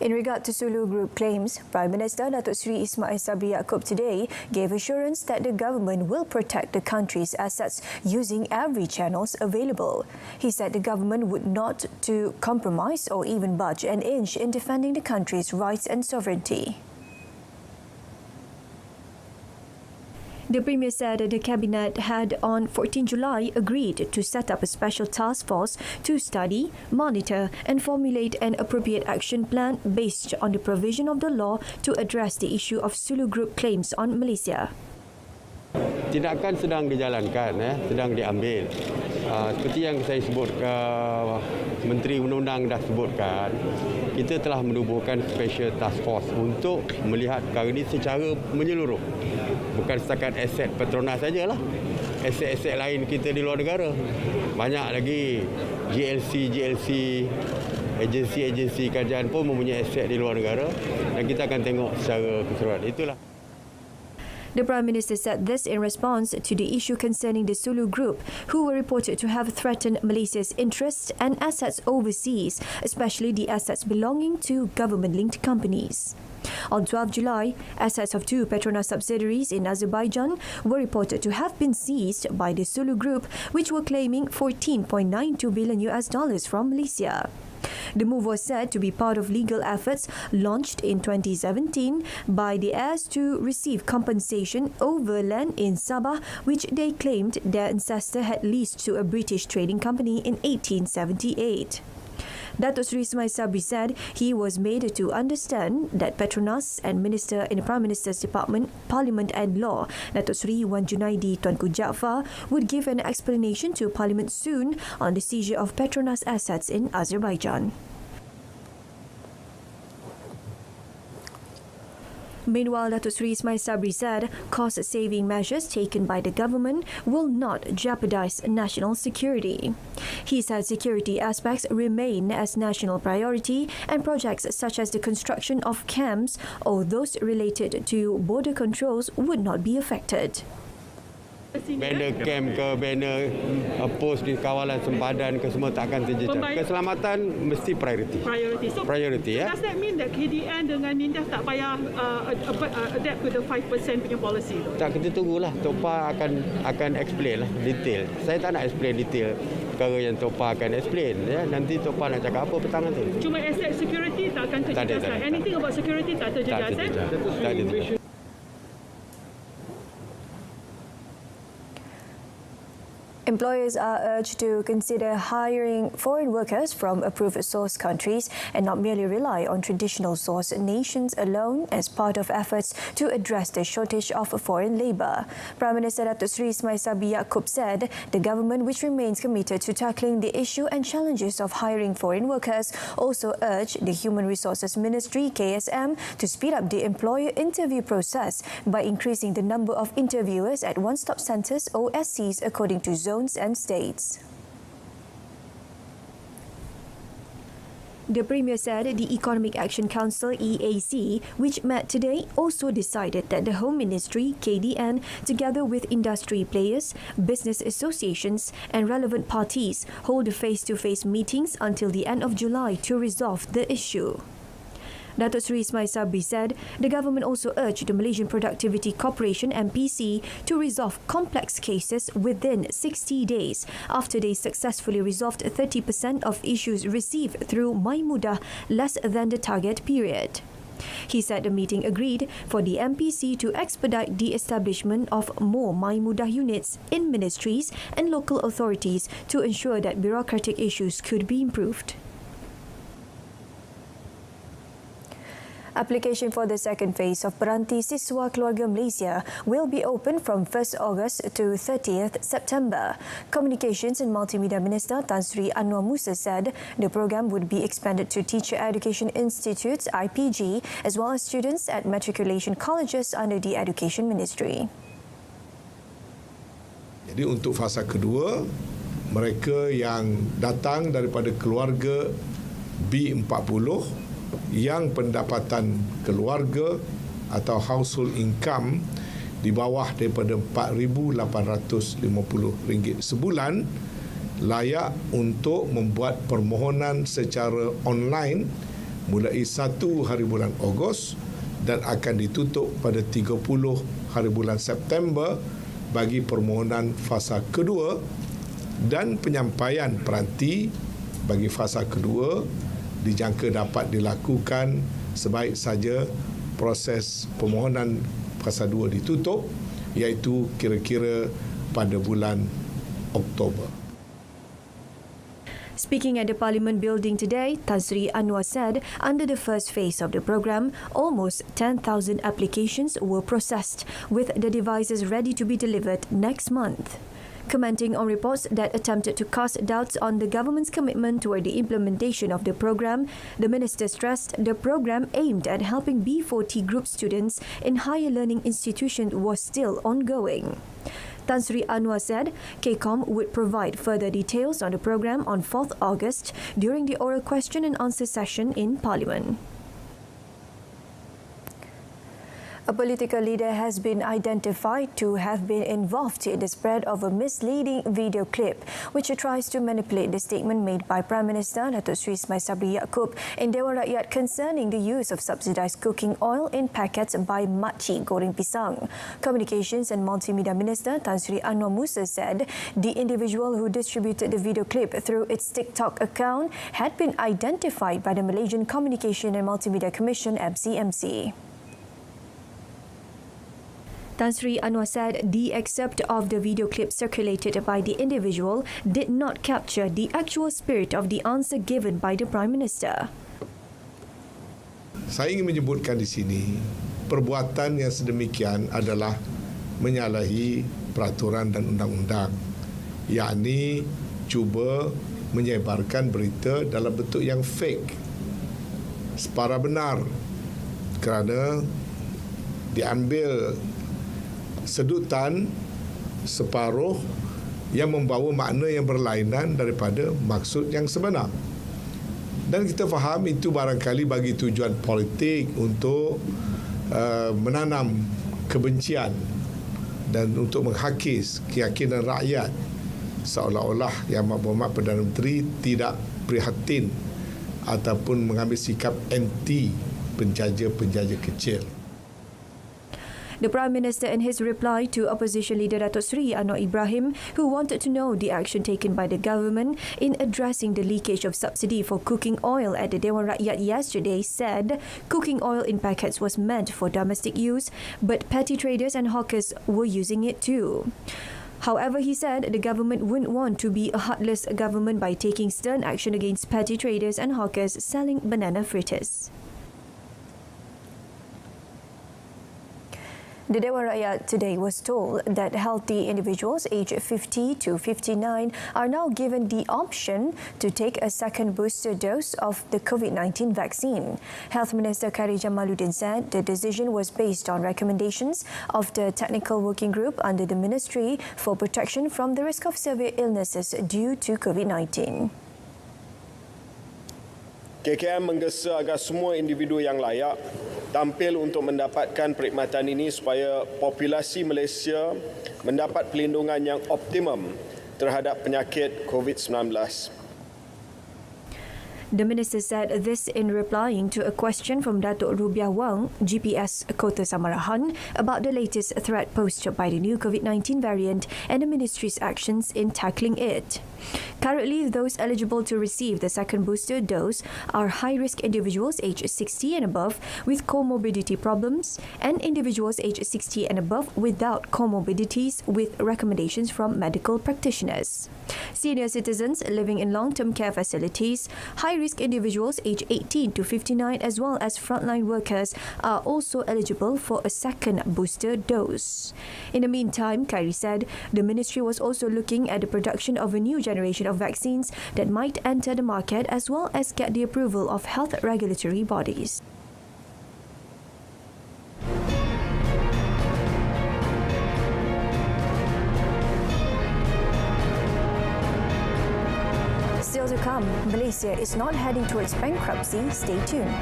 In regard to Sulu Group claims, Prime Minister Datuk Seri Ismail Sabri Yaakob today gave assurance that the government will protect the country's assets using every channels available. He said the government would not to compromise or even budge an inch in defending the country's rights and sovereignty. The Premier said the Cabinet had on 14 July agreed to set up a special task force to study, monitor and formulate an appropriate action plan based on the provision of the law to address the issue of Sulu Group claims on Malaysia. Tindakan sedang dijalankan, sedang diambil. Seperti yang saya sebut, Menteri Undang-Undang dah sebutkan, kita telah menubuhkan special task force untuk melihat perkara ini secara menyeluruh. Bukan setakat aset Petronas sajalah. Aset-aset lain kita di luar negara. Banyak lagi GLC, agensi-agensi kerajaan pun mempunyai aset di luar negara dan kita akan tengok secara keseluruhan. Itulah. The Prime Minister said this in response to the issue concerning the Sulu Group, who were reported to have threatened Malaysia's interests and assets overseas, especially the assets belonging to government-linked companies. On 12 July, assets of two Petronas subsidiaries in Azerbaijan were reported to have been seized by the Sulu Group, which were claiming $14.92 billion from Malaysia. The move was said to be part of legal efforts launched in 2017 by the heirs to receive compensation over land in Sabah, which they claimed their ancestor had leased to a British trading company in 1878. Datuk Seri Ismail Sabri said he was made to understand that Petronas and Minister in the Prime Minister's Department, Parliament and Law, Datuk Seri Wan Junaidi Tuanku Jaafar, would give an explanation to Parliament soon on the seizure of Petronas assets in Azerbaijan. Meanwhile, Datuk Seri Ismail Sabri said cost-saving measures taken by the government will not jeopardise national security. He said security aspects remain as national priority and projects such as the construction of camps or those related to border controls would not be affected. Banner camp ke, banner post di kawalan sempadan ke, semua tak akan terjejas. Keselamatan mesti priority. So, priority, does that mean that KDN dengan Ninja tak payah adapt to the 5% punya policy? Tak, kita tunggulah. Topa akan explain lah, detail. Saya tak nak explain detail perkara yang Topa akan explain. Ya. Nanti Topa nak cakap apa petang nanti. Cuma asset security tak akan terjejas. Anything about security tak terjejas. Tak ada. Employers are urged to consider hiring foreign workers from approved source countries and not merely rely on traditional source nations alone as part of efforts to address the shortage of foreign labour. Prime Minister Datuk Seri Ismail Sabri Yaakob said the government, which remains committed to tackling the issue and challenges of hiring foreign workers, also urged the Human Resources Ministry (KSM) to speed up the employer interview process by increasing the number of interviewers at one-stop centres (OSCs) according to zones and states. The Premier said the Economic Action Council (EAC), which met today, also decided that the Home Ministry (KDN), together with industry players, business associations and relevant parties, hold face-to-face meetings until the end of July to resolve the issue. Datuk Seri Ismail Sabri said the government also urged the Malaysian Productivity Corporation (MPC) to resolve complex cases within 60 days after they successfully resolved 30% of issues received through My Mudah less than the target period. He said the meeting agreed for the MPC to expedite the establishment of more My Mudah units in ministries and local authorities to ensure that bureaucratic issues could be improved. Application for the second phase of Peranti Siswa Keluarga Malaysia will be open from 1st August to 30th September. Communications and Multimedia Minister Tan Sri Anwar Musa said the program would be expanded to Teacher Education Institutes (IPG) as well as students at matriculation colleges under the Education Ministry. Jadi untuk fasa kedua, mereka yang datang daripada keluarga B40 yang pendapatan keluarga atau household income di bawah daripada RM4,850 sebulan layak untuk membuat permohonan secara online mulai 1 hari bulan Ogos dan akan ditutup pada 30 hari bulan September bagi permohonan fasa kedua, dan penyampaian peranti bagi fasa kedua dijangka dapat dilakukan sebaik saja proses permohonan fasa 2 ditutup, iaitu kira-kira pada bulan Oktober. Speaking at the Parliament building today, Tan Sri Anwar said under the first phase of the program, almost 10,000 applications were processed, with the devices ready to be delivered next month. Commenting on reports that attempted to cast doubts on the government's commitment toward the implementation of the program, the minister stressed the program aimed at helping B40 group students in higher learning institutions was still ongoing. Tan Sri Anwar said KCOM would provide further details on the program on 4th August during the oral question and answer session in Parliament. A political leader has been identified to have been involved in the spread of a misleading video clip which tries to manipulate the statement made by Prime Minister Datuk Seri Ismail Sabri Yaakob in Dewan Rakyat concerning the use of subsidised cooking oil in packets by makcik goreng pisang. Communications and Multimedia Minister Tan Sri Anwar Musa said the individual who distributed the video clip through its TikTok account had been identified by the Malaysian Communication and Multimedia Commission (MCMC). Tan Sri Anwar said the excerpt of the video clip circulated by the individual did not capture the actual spirit of the answer given by the Prime Minister. Saya ingin menyebutkan di sini, perbuatan yang sedemikian adalah menyalahi peraturan dan undang-undang, yakni cuba menyebarkan berita dalam bentuk yang fake, separa benar, kerana diambil sedutan separuh yang membawa makna yang berlainan daripada maksud yang sebenar. Dan kita faham itu barangkali bagi tujuan politik untuk menanam kebencian dan untuk menghakis keyakinan rakyat, seolah-olah Yang Berhormat Perdana Menteri tidak prihatin ataupun mengambil sikap anti penjaja-penjaja kecil. The Prime Minister, in his reply to Opposition Leader Datuk Seri Anwar Ibrahim, who wanted to know the action taken by the government in addressing the leakage of subsidy for cooking oil at the Dewan Rakyat yesterday, said cooking oil in packets was meant for domestic use, but petty traders and hawkers were using it too. However, he said the government wouldn't want to be a heartless government by taking stern action against petty traders and hawkers selling banana fritters. The Dewan Rakyat today was told that healthy individuals aged 50 to 59 are now given the option to take a second booster dose of the COVID-19 vaccine. Health Minister Khairy Jamaluddin said the decision was based on recommendations of the Technical Working Group under the Ministry for Protection from the Risk of Severe Illnesses due to COVID-19. KKM menggesa agar semua individu yang layak tampil untuk mendapatkan perkhidmatan ini supaya populasi Malaysia mendapat perlindungan yang optimum terhadap penyakit COVID-19. The Minister said this in replying to a question from Datuk Rubiah Wang, GPS Kota Samarahan, about the latest threat posed by the new COVID-19 variant and the Ministry's actions in tackling it. Currently, those eligible to receive the second booster dose are high-risk individuals aged 60 and above with comorbidity problems and individuals aged 60 and above without comorbidities with recommendations from medical practitioners. Senior citizens living in long-term care facilities, high-risk individuals aged 18 to 59 as well as frontline workers are also eligible for a second booster dose. In the meantime, Khairy said the ministry was also looking at the production of a new generation of vaccines that might enter the market as well as get the approval of health regulatory bodies. Still to come, Malaysia is not heading towards bankruptcy. Stay tuned.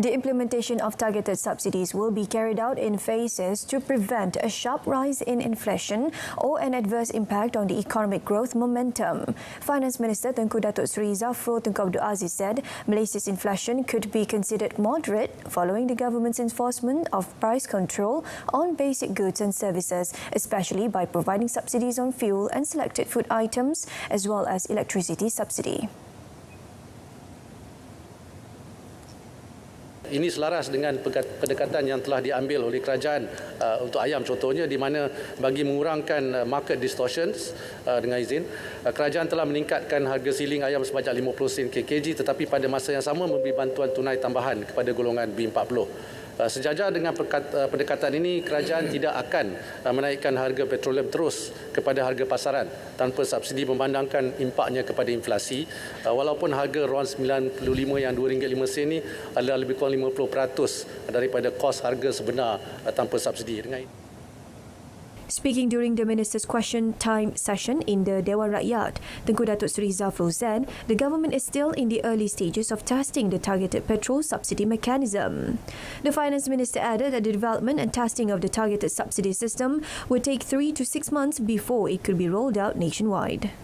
The implementation of targeted subsidies will be carried out in phases to prevent a sharp rise in inflation or an adverse impact on the economic growth momentum. Finance Minister Tengku Datuk Seri Zafrul Tengku Abdul Aziz said Malaysia's inflation could be considered moderate following the government's enforcement of price control on basic goods and services, especially by providing subsidies on fuel and selected food items as well as electricity subsidy. Ini selaras dengan pendekatan yang telah diambil oleh kerajaan untuk ayam contohnya, di mana bagi mengurangkan market distortions dengan izin, kerajaan telah meningkatkan harga siling ayam sebanyak 50 sen kg, tetapi pada masa yang sama memberi bantuan tunai tambahan kepada golongan B40. Sejajar dengan pendekatan ini, kerajaan tidak akan menaikkan harga petroleum terus kepada harga pasaran tanpa subsidi memandangkan impaknya kepada inflasi. Walaupun harga RON 95 yang RM2.05 ini adalah lebih kurang 50% daripada kos harga sebenar tanpa subsidi. Speaking during the Minister's Question Time session in the Dewan Rakyat, Tengku Datuk Seri Zafrul said the government is still in the early stages of testing the targeted petrol subsidy mechanism. The Finance Minister added that the development and testing of the targeted subsidy system would take 3 to 6 months before it could be rolled out nationwide.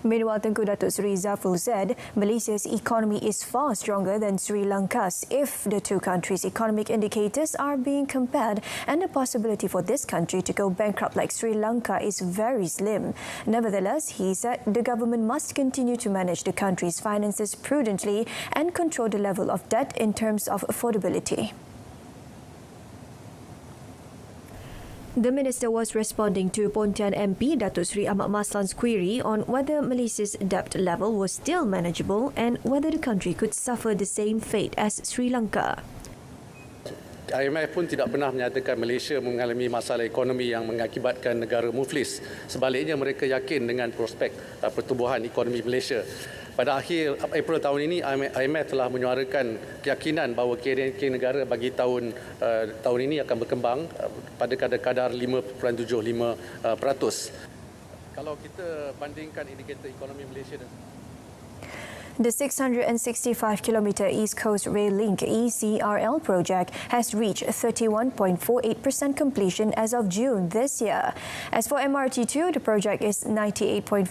Meanwhile, Tengku Datuk Seri Zafrul said Malaysia's economy is far stronger than Sri Lanka's if the two countries' economic indicators are being compared, and the possibility for this country to go bankrupt like Sri Lanka is very slim. Nevertheless, he said the government must continue to manage the country's finances prudently and control the level of debt in terms of affordability. The Minister was responding to Pontian MP Datuk Seri Ahmad Maslan's query on whether Malaysia's debt level was still manageable and whether the country could suffer the same fate as Sri Lanka. IMF pun tidak pernah menyatakan Malaysia mengalami masalah ekonomi yang mengakibatkan negara muflis. Sebaliknya, mereka yakin dengan prospek pertumbuhan ekonomi Malaysia. Pada akhir April tahun ini, IMF telah menyuarakan keyakinan bahawa KDNK negara bagi tahun ini akan berkembang pada kadar 5.75%. Kalau kita bandingkan indikator ekonomi Malaysia dan The 665-kilometre East Coast Rail Link ECRL project has reached 31.48% completion as of June this year. As for MRT2, the project is 98.4%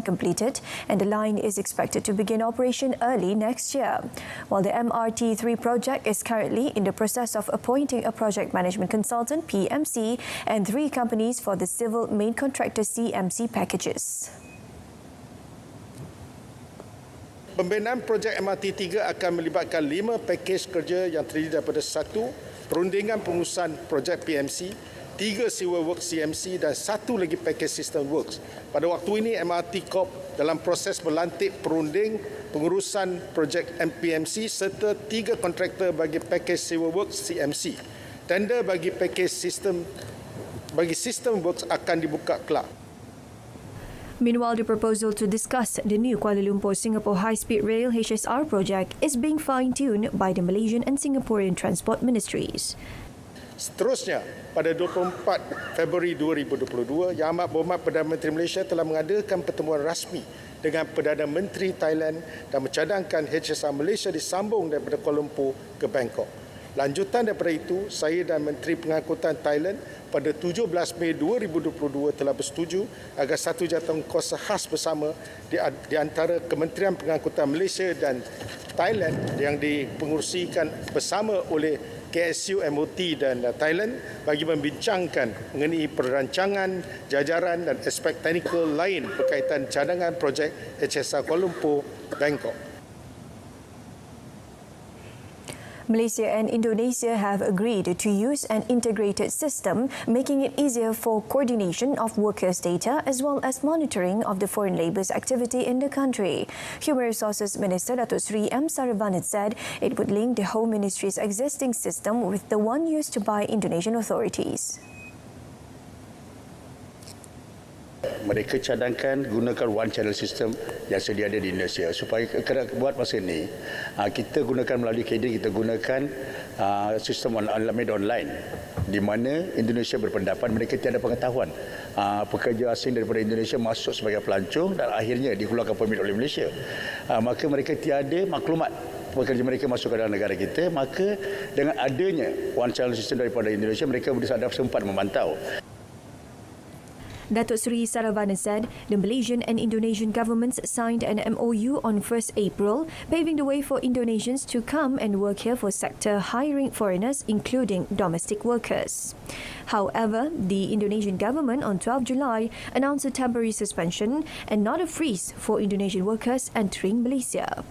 completed and the line is expected to begin operation early next year. While the MRT3 project is currently in the process of appointing a project management consultant (PMC) and 3 companies for the civil main contractor CMC packages. Pembinaan projek MRT3 akan melibatkan 5 pakej kerja yang terdiri daripada 1. Perundingan pengurusan projek PMC, 3 Civil Works CMC dan 1 lagi pakej System Works. Pada waktu ini, MRT Corp dalam proses melantik perunding pengurusan projek MPMC serta 3 kontraktor bagi pakej Civil Works CMC. Tender bagi pakej System Works akan dibuka kelak. Meanwhile, the proposal to discuss the new Kuala Lumpur-Singapore High-Speed Rail HSR project is being fine-tuned by the Malaysian and Singaporean transport ministries. Seterusnya, pada 24 Februari 2022, Yang Amat Berhormat Perdana Menteri Malaysia telah mengadakan pertemuan rasmi dengan Perdana Menteri Thailand dan mencadangkan HSR Malaysia disambung daripada Kuala Lumpur ke Bangkok. Lanjutan daripada itu, saya dan Menteri Pengangkutan Thailand pada 17 Mei 2022 telah bersetuju agar satu jawatankuasa khas bersama di antara Kementerian Pengangkutan Malaysia dan Thailand yang dipengerusikan bersama oleh KSU, MOT dan Thailand bagi membincangkan mengenai perancangan, jajaran dan aspek teknikal lain berkaitan cadangan projek HSR Kuala Lumpur, Bangkok. Malaysia and Indonesia have agreed to use an integrated system, making it easier for coordination of workers' data as well as monitoring of the foreign labour's activity in the country. Human Resources Minister Datuk Seri M. Saravanan said it would link the Home Ministry's existing system with the one used by Indonesian authorities. mereka cadangkan gunakan one channel system yang sedia ada di Indonesia. Supaya buat masa ini, kita gunakan melalui KEDIN, kita gunakan sistem media online, di mana Indonesia berpendapat mereka tiada pengetahuan pekerja asing daripada Indonesia masuk sebagai pelancong dan akhirnya dikeluarkan permit oleh Malaysia. Maka mereka tiada maklumat pekerja mereka masuk ke dalam negara kita. Maka dengan adanya one channel system daripada Indonesia, mereka boleh sempat memantau. Datuk Seri Saravanan said the Malaysian and Indonesian governments signed an MOU on 1st April, paving the way for Indonesians to come and work here for sector hiring foreigners, including domestic workers. However, the Indonesian government on 12 July announced a temporary suspension and not a freeze for Indonesian workers entering Malaysia.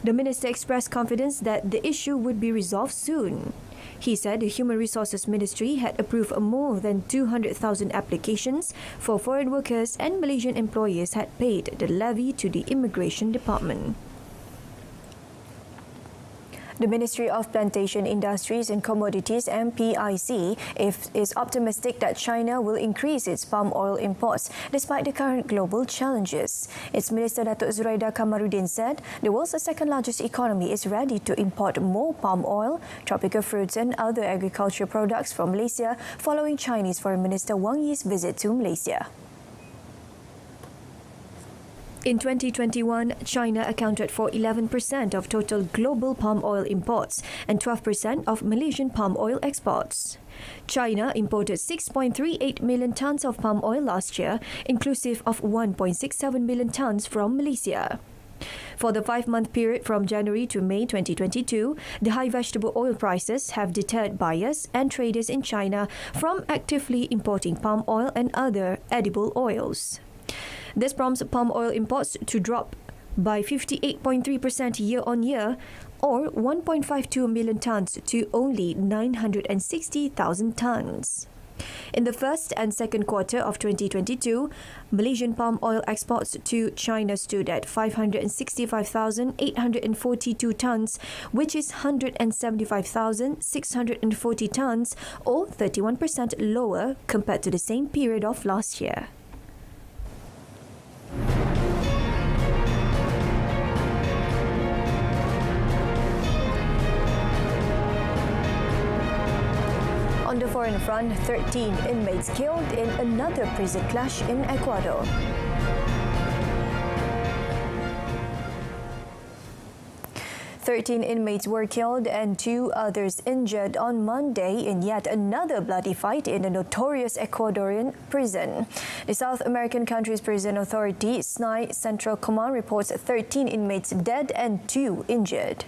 The minister expressed confidence that the issue would be resolved soon. He said the Human Resources Ministry had approved more than 200,000 applications for foreign workers and Malaysian employers had paid the levy to the Immigration Department. The Ministry of Plantation Industries and Commodities (MPIC) is optimistic that China will increase its palm oil imports despite the current global challenges. Its Minister Datuk Zuraidah Kamaruddin said the world's second largest economy is ready to import more palm oil, tropical fruits and other agricultural products from Malaysia following Chinese Foreign Minister Wang Yi's visit to Malaysia. In 2021, China accounted for 11% of total global palm oil imports and 12% of Malaysian palm oil exports. China imported 6.38 million tons of palm oil last year, inclusive of 1.67 million tons from Malaysia. For the 5-month period from January to May 2022, the high vegetable oil prices have deterred buyers and traders in China from actively importing palm oil and other edible oils. This prompts palm oil imports to drop by 58.3% year-on-year, or 1.52 million tons to only 960,000 tons. In the first and second quarter of 2022, Malaysian palm oil exports to China stood at 565,842 tons, which is 175,640 tons, or 31% lower compared to the same period of last year. On the foreign front, 13 inmates killed in another prison clash in Ecuador. Thirteen inmates were killed and 2 others injured on Monday in yet another bloody fight in the notorious Ecuadorian prison. The South American country's prison authority, SNI Central Command, reports 13 inmates dead and 2 injured.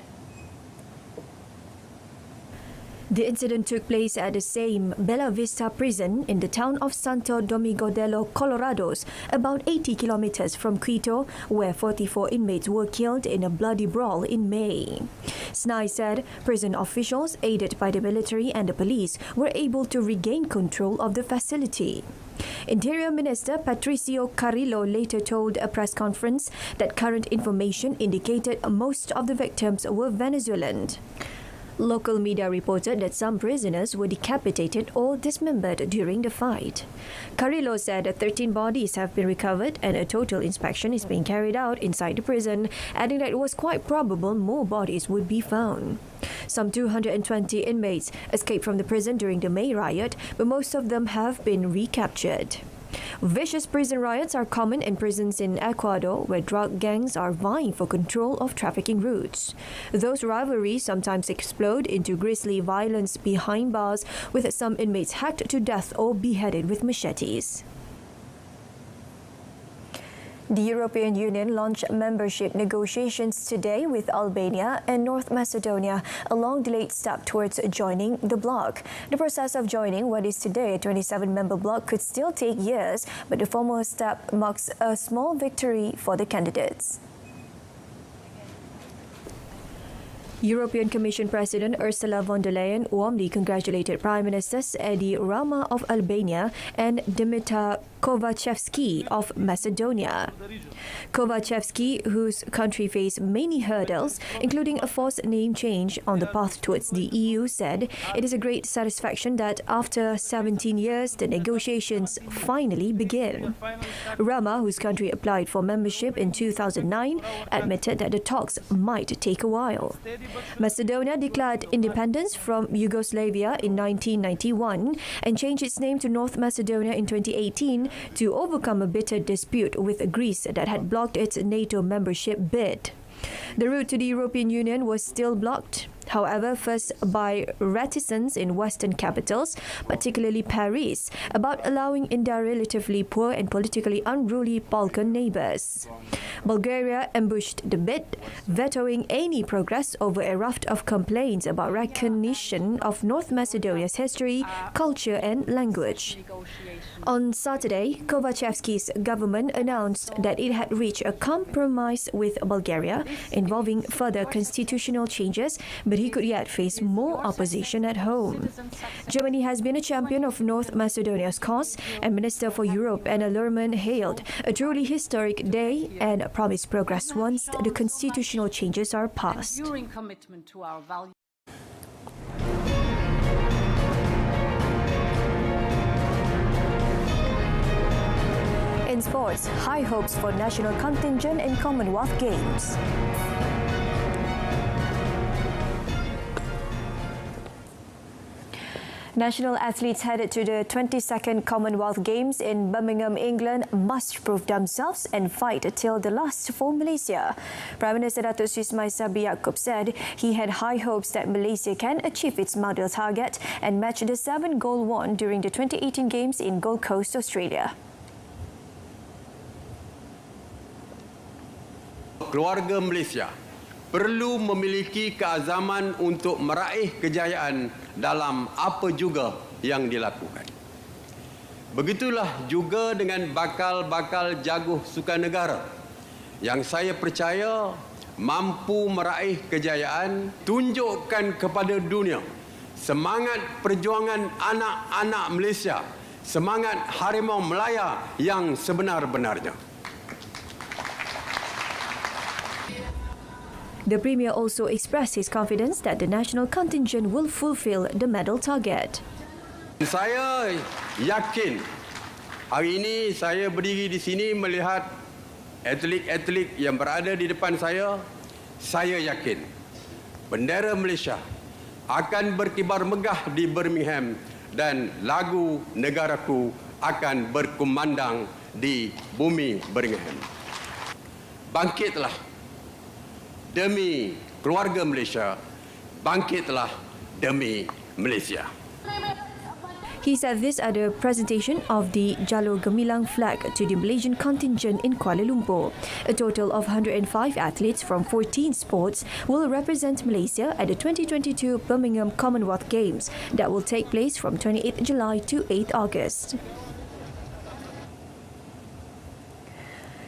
The incident took place at the same Bella Vista prison in the town of Santo Domingo de los Colorados, about 80 kilometers from Quito, where 44 inmates were killed in a bloody brawl in May. SNI said prison officials, aided by the military and the police, were able to regain control of the facility. Interior Minister Patricio Carrillo later told a press conference that current information indicated most of the victims were Venezuelan. Local media reported that some prisoners were decapitated or dismembered during the fight. Carrillo said that 13 bodies have been recovered and a total inspection is being carried out inside the prison, adding that it was quite probable more bodies would be found. Some 220 inmates escaped from the prison during the May riot, but most of them have been recaptured. Vicious prison riots are common in prisons in Ecuador, where drug gangs are vying for control of trafficking routes. Those rivalries sometimes explode into grisly violence behind bars, with some inmates hacked to death or beheaded with machetes. The European Union launched membership negotiations today with Albania and North Macedonia, a long-delayed step towards joining the bloc. The process of joining what is today a 27-member bloc could still take years, but the formal step marks a small victory for the candidates. European Commission President Ursula von der Leyen warmly congratulated Prime Ministers Edi Rama of Albania and Dimitar Kovachevsky of Macedonia. Kovachevsky, whose country faced many hurdles, including a forced name change on the path towards the EU, said it is a great satisfaction that after 17 years, the negotiations finally begin. Rama, whose country applied for membership in 2009, admitted that the talks might take a while. Macedonia declared independence from Yugoslavia in 1991 and changed its name to North Macedonia in 2018 to overcome a bitter dispute with Greece that had blocked its NATO membership bid. The route to the European Union was still blocked, however, first by reticence in Western capitals, particularly Paris, about allowing in their relatively poor and politically unruly Balkan neighbours. Bulgaria ambushed the bid, vetoing any progress over a raft of complaints about recognition of North Macedonia's history, culture and language. On Saturday, Kovachevsky's government announced that it had reached a compromise with Bulgaria involving further constitutional changes, but he could yet face more opposition at home. Germany has been a champion of North Macedonia's cause, and Minister for Europe Anna Lerman hailed a truly historic day and promised progress once the constitutional changes are passed. In sports, high hopes for national contingent in Commonwealth Games. National athletes headed to the 22nd Commonwealth Games in Birmingham, England must prove themselves and fight till the last for Malaysia. Prime Minister Datuk Sri Ismail Yaakob said he had high hopes that Malaysia can achieve its medal target and match the 7 gold won during the 2018 Games in Gold Coast, Australia. Keluarga Malaysia perlu memiliki keazaman untuk meraih kejayaan dalam apa juga yang dilakukan. Begitulah juga dengan bakal-bakal jaguh sukan negara yang saya percaya mampu meraih kejayaan. Tunjukkan kepada dunia semangat perjuangan anak-anak Malaysia, semangat harimau Melaya yang sebenar-benarnya. The Premier also expressed his confidence that the national contingent will fulfill the medal target. Saya yakin hari ini saya berdiri di sini melihat atlet-atlet yang berada di depan saya yakin bendera Malaysia akan berkibar megah di Birmingham dan lagu negaraku akan berkumandang di bumi Birmingham. Bangkitlah demi keluarga Malaysia, bangkitlah demi Malaysia. He said this at the presentation of the Jalur Gemilang flag to the Malaysian contingent in Kuala Lumpur. A total of 105 athletes from 14 sports will represent Malaysia at the 2022 Birmingham Commonwealth Games that will take place from 28 July to 8 August.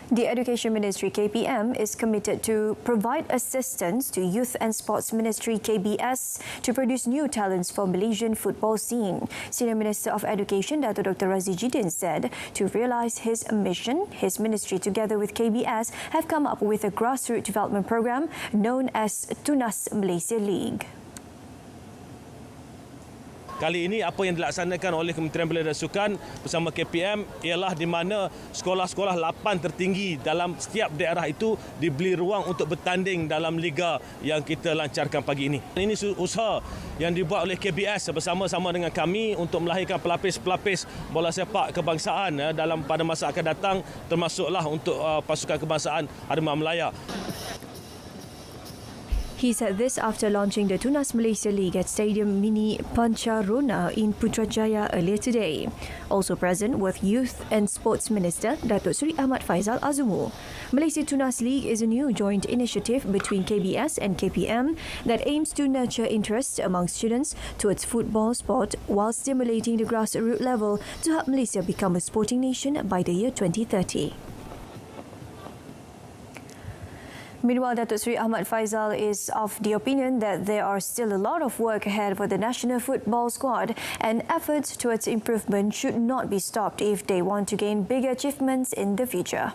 The Education Ministry KPM is committed to provide assistance to Youth and Sports Ministry KBS to produce new talents for Malaysian football scene. Senior Minister of Education Dato Dr. Razzie Jidin said to realise his mission, his ministry together with KBS have come up with a grassroots development program known as Tunas Malaysia League. Kali ini apa yang dilaksanakan oleh Kementerian Belia dan Sukan bersama KPM ialah di mana sekolah-sekolah 8 tertinggi dalam setiap daerah itu diberi ruang untuk bertanding dalam liga yang kita lancarkan pagi ini. Ini usaha yang dibuat oleh KBS bersama-sama dengan kami untuk melahirkan pelapis-pelapis bola sepak kebangsaan dalam pada masa akan datang, termasuklah untuk pasukan kebangsaan Harimau Melaya. He said this after launching the Tunas Malaysia League at Stadium Mini Pancarona in Putrajaya earlier today. Also present was Youth and Sports Minister Datuk Seri Ahmad Faizal Azumu. Malaysia Tunas League is a new joint initiative between KBS and KPM that aims to nurture interest among students towards football sport while stimulating the grassroots level to help Malaysia become a sporting nation by the year 2030. Meanwhile, Datuk Seri Ahmad Faizal is of the opinion that there are still a lot of work ahead for the national football squad, and efforts towards improvement should not be stopped if they want to gain bigger achievements in the future.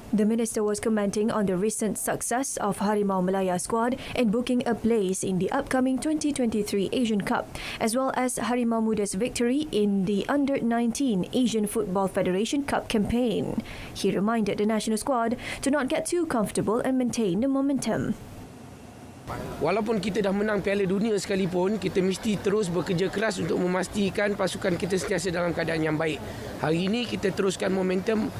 The Minister was commenting on the recent success of Harimau Melaya squad in booking a place in the upcoming 2023 Asian Cup, as well as Harimau Muda's victory in the Under-19 Asian Football Federation Cup campaign. He reminded the national squad to not get too comfortable and maintain the momentum. Walaupun kita dah menang Piala Dunia sekalipun, kita mesti terus bekerja keras untuk memastikan pasukan kita sentiasa dalam keadaan yang baik. Hari ini kita teruskan momentum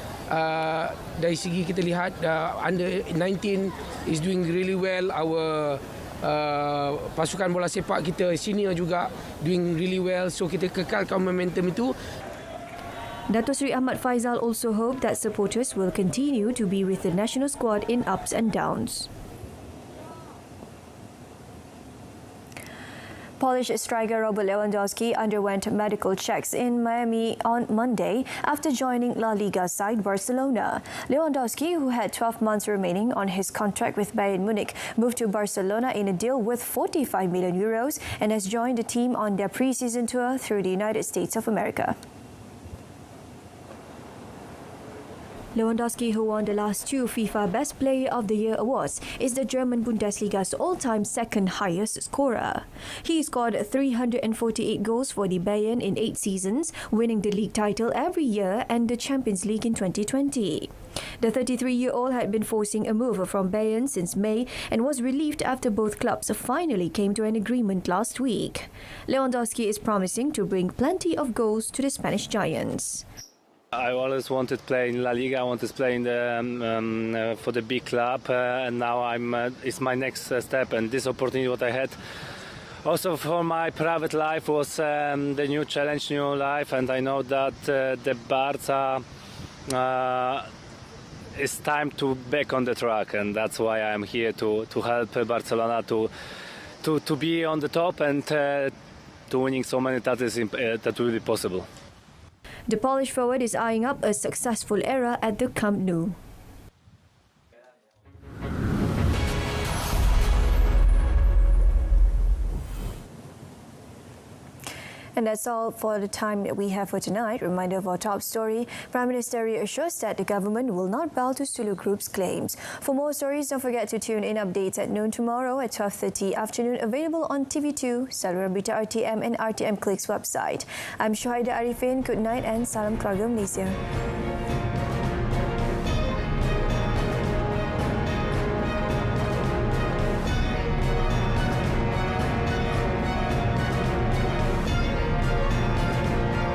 dari segi kita lihat Under-19 is doing really well. Our pasukan bola sepak kita senior juga doing really well. So kita kekalkan momentum itu. Datuk Seri Ahmad Faizal also hoped that supporters will continue to be with the national squad in ups and downs. Polish striker Robert Lewandowski underwent medical checks in Miami on Monday after joining La Liga side Barcelona. Lewandowski, who had 12 months remaining on his contract with Bayern Munich, moved to Barcelona in a deal worth €45 million and has joined the team on their pre-season tour through the United States of America. Lewandowski, who won the last two FIFA Best Player of the Year awards, is the German Bundesliga's all-time second highest scorer. He scored 348 goals for the Bayern in 8 seasons, winning the league title every year and the Champions League in 2020. The 33-year-old had been forcing a move from Bayern since May and was relieved after both clubs finally came to an agreement last week. Lewandowski is promising to bring plenty of goals to the Spanish Giants. I always wanted to play in La Liga. I wanted to play in the for the big club, and now it's my next step. And this opportunity what I had, also for my private life, was the new challenge, new life. And I know that the Barca it's time to back on the track, and that's why I'm here to help Barcelona to be on the top and to winning so many titles that will be possible. The Polish forward is eyeing up a successful era at the Camp Nou. And that's all for the time that we have for tonight. Reminder of our top story. Prime Minister reassures that the government will not bow to Sulu Group's claims. For more stories, don't forget to tune in updates at noon tomorrow at 12:30 afternoon, available on TV2, Saluran Berita RTM and RTM Clicks website. I'm Shuhaida Arifin. Good night and salam keluarga Malaysia.